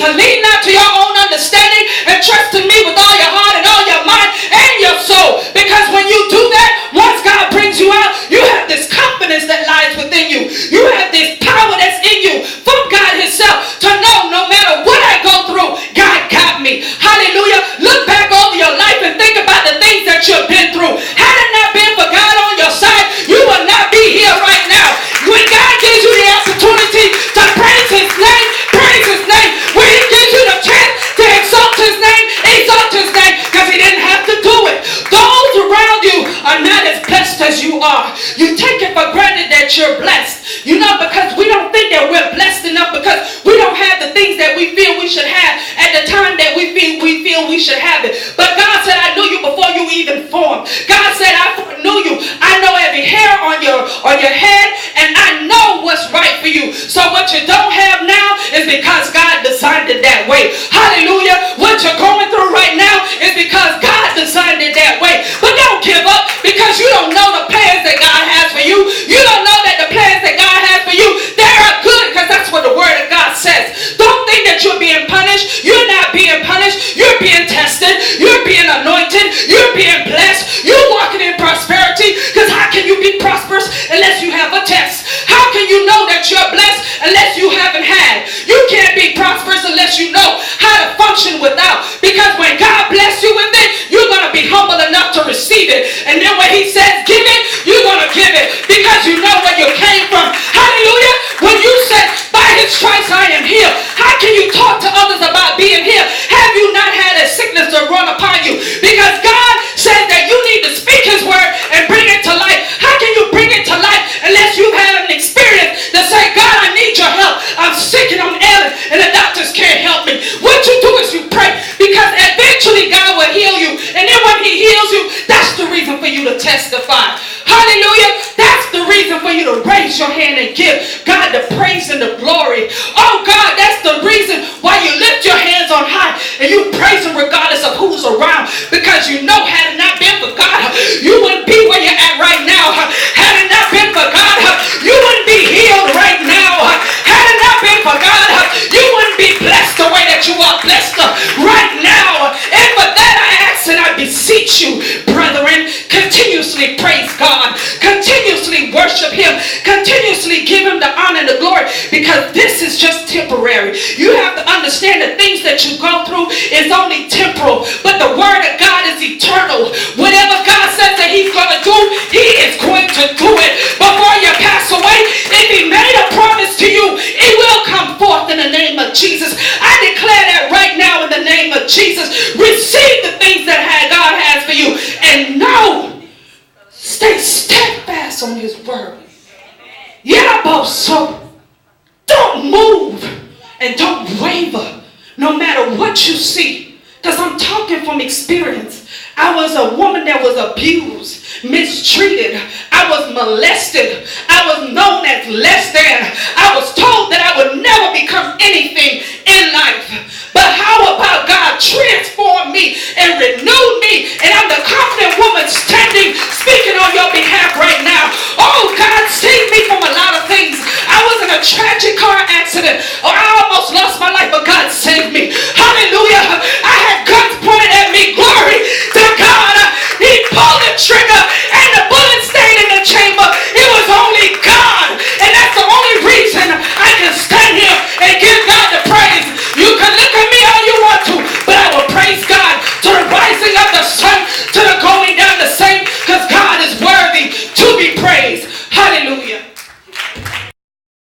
need to lean not to your own understanding and trust in me with all your heart and all your mind and your soul. Because when you do that, once God brings you out, you have this confidence that lies within you. You have this power that's in you from God himself to know no matter what I go through, God got me. Hallelujah. Look back over your life and think about the things that you've been through. Had it not been for God on your side, you would not be here right now. When God gives you the opportunity to praise his name, praise his name. When he gives you the chance to exalt his name because he didn't have to do it. Those around you are not as blessed as you are. You take it for granted that you're blessed. You know, because we don't think that we're blessed enough because we don't have the things that we feel we should have at the time that we feel we should have it. But God said, I knew you before you even formed. God said, I knew you. I know every hair on your head, and I know what's right for you. So what you don't have now is because God designed it that way. Hallelujah. What you're going through right now is because God designed it that way. But don't give up because you don't know the plans that God has for you. You don't know that the plans that God has for you, they are good because that's what the word of God says. Don't think that you're being punished. You're not being punished. You're being tested. You're being anointed. You're being blessed. You're walking in prosperity because how can you be prosperous unless you have a test? How can you know that you're blessed unless you haven't had? You can't be prosperous unless you know how to function without. Because when God bless you with it, you're going to be humble enough to receive it. And then when he says give it, you're going to give it because you know where you came from. Hallelujah. When you said by his stripes I am healed, how can you talk to others about being healed? Have you not had a sickness to run upon you? Because God said that you need to speak his word and bring it to life. How can you bring it to life unless you have an experience to say, God, I need your help. I'm sick and I'm ailing and the doctors can't help me. What you do is you pray because eventually God will heal you. And then when he heals you, that's the reason for you to testify. Hallelujah. That's the reason for you to raise your hand and give God the praise and the glory. Oh God, that's the reason why you lift your hands on high and you praise him regardless of who's around. Because you know had it not been for God, you wouldn't be where you're at right now. Had it not been for God, you wouldn't be healed right now. Had it not been for God, you wouldn't be blessed the way that you are blessed right now. And for that I ask and I beseech you, brethren, continuously praise God. Continuously worship him. Continuously give him the honor and the glory because this is just temporary. You have to understand the things that you go through is only temporal, but the word of God is eternal. Whatever God says that he's going to do, he is going to do it. Before you pass away, if he made a promise to you, it will come forth in the name of Jesus. I declare that right now in the name of Jesus. Receive the things that God has for you and know, stay steadfast on his word. Yeah, so don't move and don't waver no matter what you see. Because I'm talking from experience. I was a woman that was abused, mistreated. I was molested. I was known as less than. I was told that I would never become anything in life. But how about God transformed me and renewed me? And I'm the confident woman standing, speaking on your behalf right now. Oh, God saved me from a lot of things. I was in a tragic car accident. Or I almost lost my life, but God saved me.